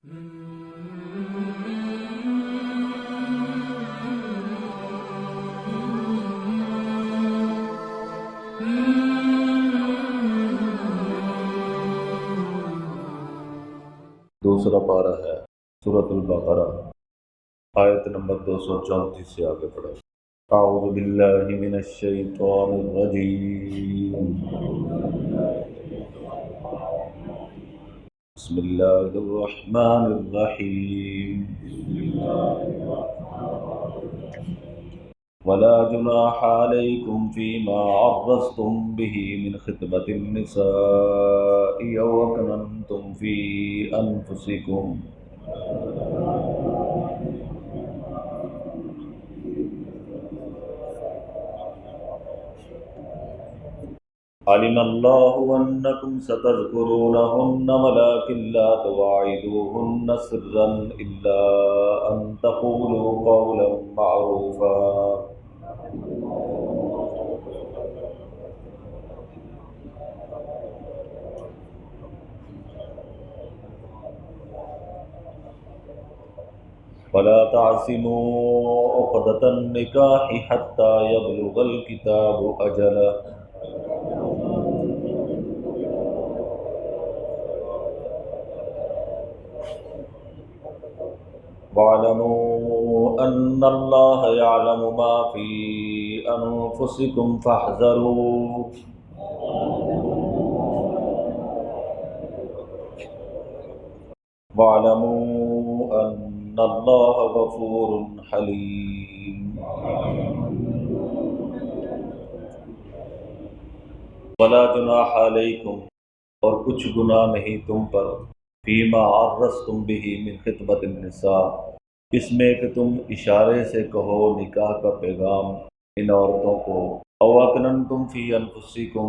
دوسرا پارہ ہے سورۃ البقرہ، آیت نمبر 234 سے آگے پڑھیں۔ اعوذ باللہ من الشیطان الرجیم، بسم اللہ الرحمن الرحیم، ولا جناح علیکم فیما عرضتم به من خطبۃ النساء او اکننتم فی انفسکم علم اللہ انکم ستذکرونہن ولکن لا تواعدوہن سرا الا ان تقولوا قولا معروفا ولا تعزموا عقدة النکاح حتى يبلغ الکتاب اجلہ وَاعْلَمُوا أَنَّ اللَّهَ يَعْلَمُ مَا فِي أَنفُسِكُمْ فَاحْذَرُوهُ وَاعْلَمُوا أَنَّ اللَّهَ غَفُورٌ حَلِيمٌ۔ وَلَا جُنَاحَ عَلَيْكُمْ، اور کچھ گناہ نہیں تم پر، فیما عرضتم به من خطبۃ النساء، اس میں کہ تم اشارے سے کہو نکاح کا پیغام ان عورتوں کو، او اکننتم فی انفسکم،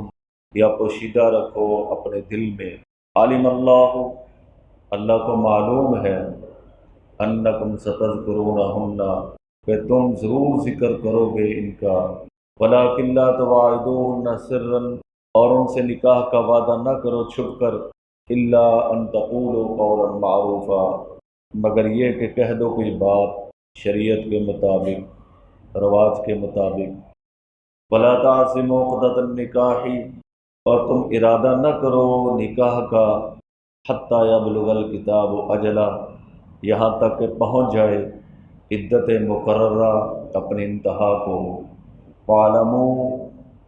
یا پوشیدہ رکھو اپنے دل میں، عالم اللہ، اللہ کو معلوم ہے، انکم ستذکرونہن، کہ تم ضرور ذکر کرو گے ان کا، ولکن لا تواعدوہن سرا، اور ان سے نکاح کا وعدہ نہ کرو چھپ کر، الا ان تقولوا قولا معروفا، مگر یہ کہ کہہ دو کوئی بات شریعت کے مطابق، رواج کے مطابق، ولا تعزموا عقدۃ النکاح، اور تم ارادہ نہ کرو نکاح کا، حتی یبلغ الکتاب اجلہ، یہاں تک کہ پہنچ جائے عدت مقررہ اپنی انتہا کو، وَاعْلَمُوا،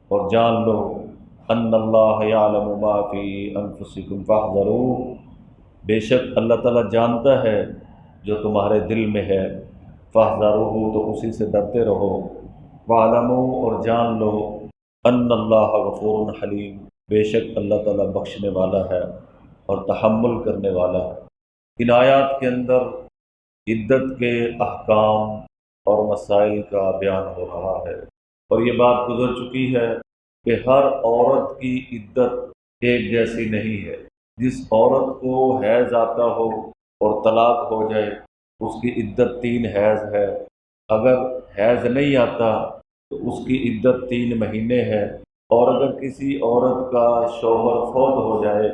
اور جان لو، ان اللہ یعلم ما فی انفسکم فاحذروہ، بے شک اللہ تعالیٰ جانتا ہے جو تمہارے دل میں ہے، فاحذروہ، تو اسی سے ڈرتے رہو، وَاعْلَمُوا، اور جان لو، ان اللہ غفور حلیم، بے شک اللہ تعالیٰ بخشنے والا ہے اور تحمل کرنے والا ہے۔ ان آیات کے اندر عدت کے احکام اور مسائل کا بیان ہو رہا ہے، اور یہ بات گزر چکی ہے کہ ہر عورت کی عدت ایک جیسی نہیں ہے۔ جس عورت کو حیض آتا ہو اور طلاق ہو جائے اس کی عدت 3 حیض ہے، اگر حیض نہیں آتا تو اس کی عدت 3 مہینے ہے، اور اگر کسی عورت کا شوہر فوت ہو جائے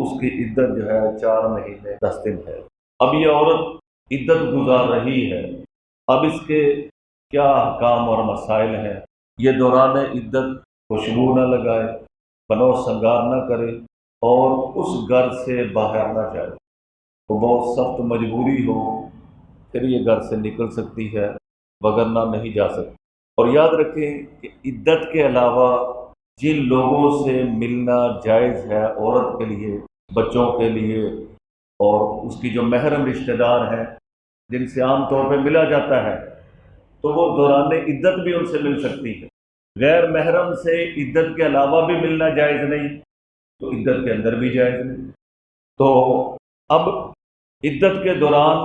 اس کی عدت جو ہے 4 مہینے 10 دن ہے۔ اب یہ عورت عدت گزار رہی ہے، اب اس کے کیا احکام اور مسائل ہیں؟ یہ دوران عدت خوشبو نہ لگائے، بنو سنگار نہ کرے، اور اس گھر سے باہر نہ جائے، تو بہت سخت مجبوری ہو پھر یہ گھر سے نکل سکتی ہے، وگرنہ نہیں جا سکتی۔ اور یاد رکھیں کہ عدت کے علاوہ جن لوگوں سے ملنا جائز ہے عورت کے لیے، بچوں کے لیے، اور اس کی جو محرم رشتہ دار ہیں جن سے عام طور پہ ملا جاتا ہے، تو وہ دوران عدت بھی ان سے مل سکتی ہے۔ غیر محرم سے عدت کے علاوہ بھی ملنا جائز نہیں تو عدت کے اندر بھی جائز نہیں۔ تو اب عدت کے دوران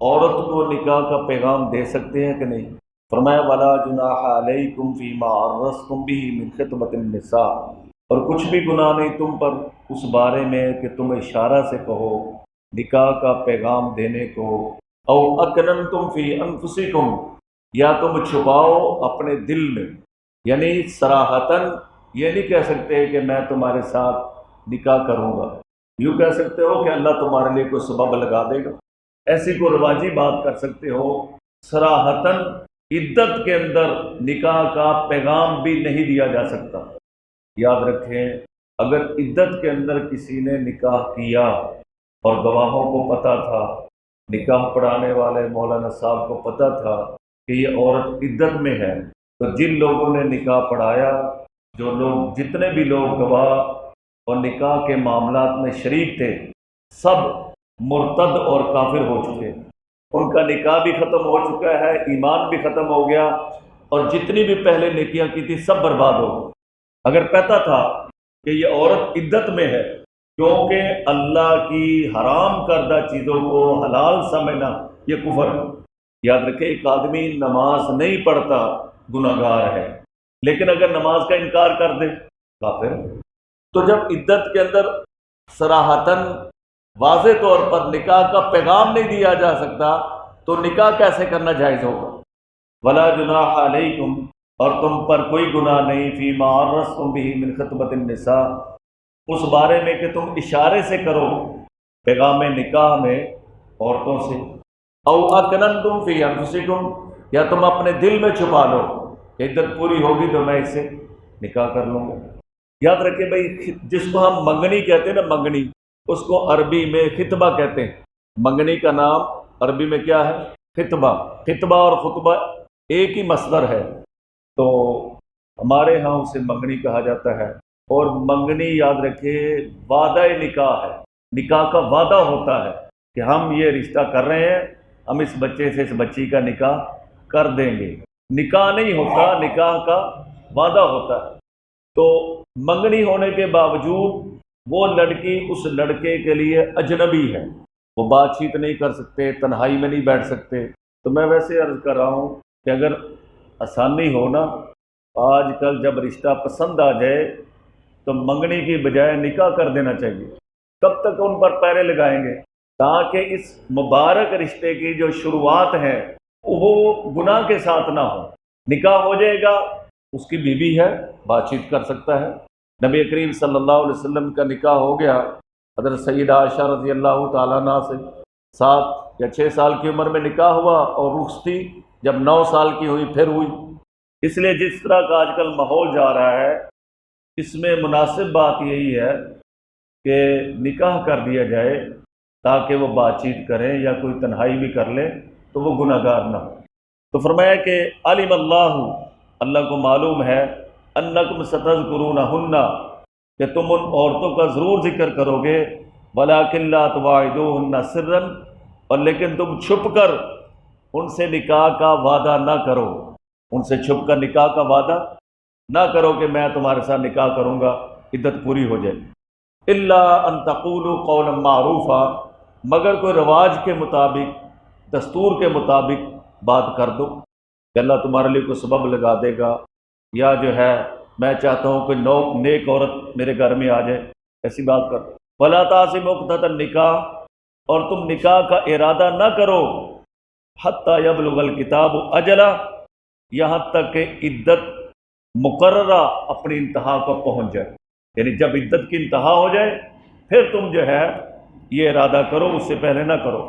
عورت کو نکاح کا پیغام دے سکتے ہیں کہ نہیں؟ فرمایا وَلَا جُنَاحَ عَلَيْكُمْ فِيمَا عَرَّضْتُمْ بِهِ مِنْ خِطْبَةِ النِّسَاءِ، اور کچھ بھی گناہ نہیں تم پر اس بارے میں کہ تم اشارہ سے کہو نکاح کا پیغام دینے کو، او اکننتم فی انفسکم، یا تم چھپاؤ اپنے دل میں، یعنی صراحتاً یہ نہیں کہہ سکتے کہ میں تمہارے ساتھ نکاح کروں گا، یوں کہہ سکتے ہو کہ اللہ تمہارے لیے کوئی سبب لگا دے گا، ایسی کوئی رواجی بات کر سکتے ہو۔ صراحتاً عدت کے اندر نکاح کا پیغام بھی نہیں دیا جا سکتا۔ یاد رکھیں، اگر عدت کے اندر کسی نے نکاح کیا اور گواہوں کو پتہ تھا، نکاح پڑھانے والے مولانا صاحب کو پتہ تھا کہ یہ عورت عدت میں ہے، تو جن لوگوں نے نکاح پڑھایا، جو لوگ جتنے بھی لوگ گواہ اور نکاح کے معاملات میں شریک تھے، سب مرتد اور کافر ہو چکے، ان کا نکاح بھی ختم ہو چکا ہے، ایمان بھی ختم ہو گیا، اور جتنی بھی پہلے نیکیاں کی تھی سب برباد ہو گئی۔ اگر پتہ تھا کہ یہ عورت عدت میں ہے، کیونکہ اللہ کی حرام کردہ چیزوں کو حلال سمجھنا یہ کفر ہے۔ یاد رکھیں، ایک آدمی نماز نہیں پڑھتا گناہ گار ہے، لیکن اگر نماز کا انکار کر دے کافر۔ تو جب عدت کے اندر صراحتاً واضح طور پر نکاح کا پیغام نہیں دیا جا سکتا تو نکاح کیسے کرنا جائز ہوگا؟ ولا جناح علیکم، اور تم پر کوئی گناہ نہیں، فیما عرضتم بہ من خطبۃ النساء، اس بارے میں کہ تم اشارے سے کرو پیغام نکاح میں عورتوں سے، او اکننتم فی انفسکم، یا تم اپنے دل میں چھپا لو کہ عدت پوری ہوگی تو میں اس سے نکاح کر لوں گا۔ یاد رکھیں بھائی، جس کو ہم منگنی کہتے ہیں نا، منگنی، اس کو عربی میں خطبہ کہتے ہیں۔ منگنی کا نام عربی میں کیا ہے؟ خطبہ۔ خطبہ اور خطبہ ایک ہی مصدر ہے، تو ہمارے ہاں اسے منگنی کہا جاتا ہے۔ اور منگنی یاد رکھے وعدہ نکاح ہے، نکاح کا وعدہ ہوتا ہے کہ ہم یہ رشتہ کر رہے ہیں، ہم اس بچے سے اس بچی کا نکاح کر دیں گے۔ نکاح نہیں ہوتا، نکاح کا وعدہ ہوتا ہے۔ تو منگنی ہونے کے باوجود وہ لڑکی اس لڑکے کے لیے اجنبی ہے، وہ بات چیت نہیں کر سکتے، تنہائی میں نہیں بیٹھ سکتے۔ تو میں ویسے عرض کر رہا ہوں کہ اگر آسانی ہو نا، آج کل جب رشتہ پسند آ جائے تو منگنی کی بجائے نکاح کر دینا چاہیے۔ کب تک ان پر پیرے لگائیں گے؟ تاکہ اس مبارک رشتے کی جو شروعات ہیں وہ گناہ کے ساتھ نہ ہو۔ نکاح ہو جائے گا، اس کی بیوی ہے، بات چیت کر سکتا ہے۔ نبی کریم صلی اللہ علیہ وسلم کا نکاح ہو گیا حضرت سیدہ عائشہ رضی اللہ تعالیٰ عنہ سے، 7 یا 6 سال کی عمر میں نکاح ہوا، اور رخصتی جب 9 سال کی ہوئی پھر ہوئی۔ اس لیے جس طرح کا آج کل ماحول جا رہا ہے، اس میں مناسب بات یہی ہے کہ نکاح کر دیا جائے تاکہ وہ بات چیت کریں، یا کوئی تنہائی بھی کر لیں تو وہ گناہ گار نہ ہو۔ تو فرمایا کہ علم اللہ کو معلوم ہے، انکم ستذکرونہن، کہ تم ان عورتوں کا ضرور ذکر کرو گے، ولیکن لا تواعدوہن سرا، اور لیکن تم چھپ کر ان سے نکاح کا وعدہ نہ کرو، ان سے چھپ کر نکاح کا وعدہ نہ کرو کہ میں تمہارے ساتھ نکاح کروں گا عدت پوری ہو جائے۔ الا ان تقولوا قولا معروفا، مگر کوئی رواج کے مطابق، دستور کے مطابق بات کر دو کہ اللہ تمہارے لیے کوئی سبب لگا دے گا، یا جو ہے میں چاہتا ہوں کہ نیک عورت میرے گھر میں آ جائے، ایسی بات کر دو۔ ولا تعزموا عقدۃ النکاح، اور تم نکاح کا ارادہ نہ کرو حتی یبلغ الکتاب اجلہ، یہاں تک کہ عدت مقررہ اپنی انتہا کو پہنچ جائے، یعنی جب عدت کی انتہا ہو جائے پھر تم جو ہے یہ ارادہ کرو، اس سے پہلے نہ کرو۔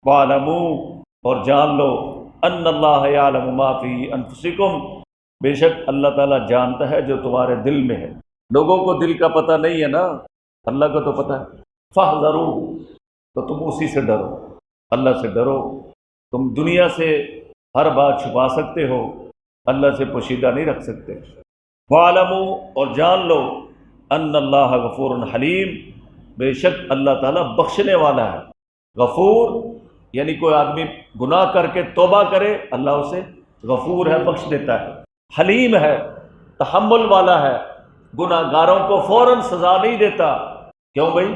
وَاعْلَمُوا، اور جان لو، ان اللہ یعلم ما فی انفسکم، بے شک اللہ تعالیٰ جانتا ہے جو تمہارے دل میں ہے۔ لوگوں کو دل کا پتہ نہیں ہے نا، اللہ کو تو پتہ ہے۔ فَاحْذَرُوا، تو تم اسی سے ڈرو، اللہ سے ڈرو۔ تم دنیا سے ہر بات چھپا سکتے ہو، اللہ سے پوشیدہ نہیں رکھ سکتے۔ وَاعْلَمُوا، اور جان لو، ان اللہ غفور حلیم، بے شک اللہ تعالیٰ بخشنے والا ہے۔ غفور یعنی کوئی آدمی گناہ کر کے توبہ کرے، اللہ اسے غفور ہے، بخش دیتا ہے۔ حلیم ہے، تحمل والا ہے، گناہ گاروں کو فوراً سزا نہیں دیتا۔ کیوں بھائی؟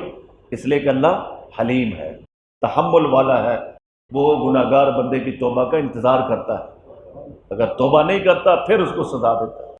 اس لیے کہ اللہ حلیم ہے، تحمل والا ہے، وہ گناہ گار بندے کی توبہ کا انتظار کرتا ہے، اگر توبہ نہیں کرتا پھر اس کو سزا دیتا ہے۔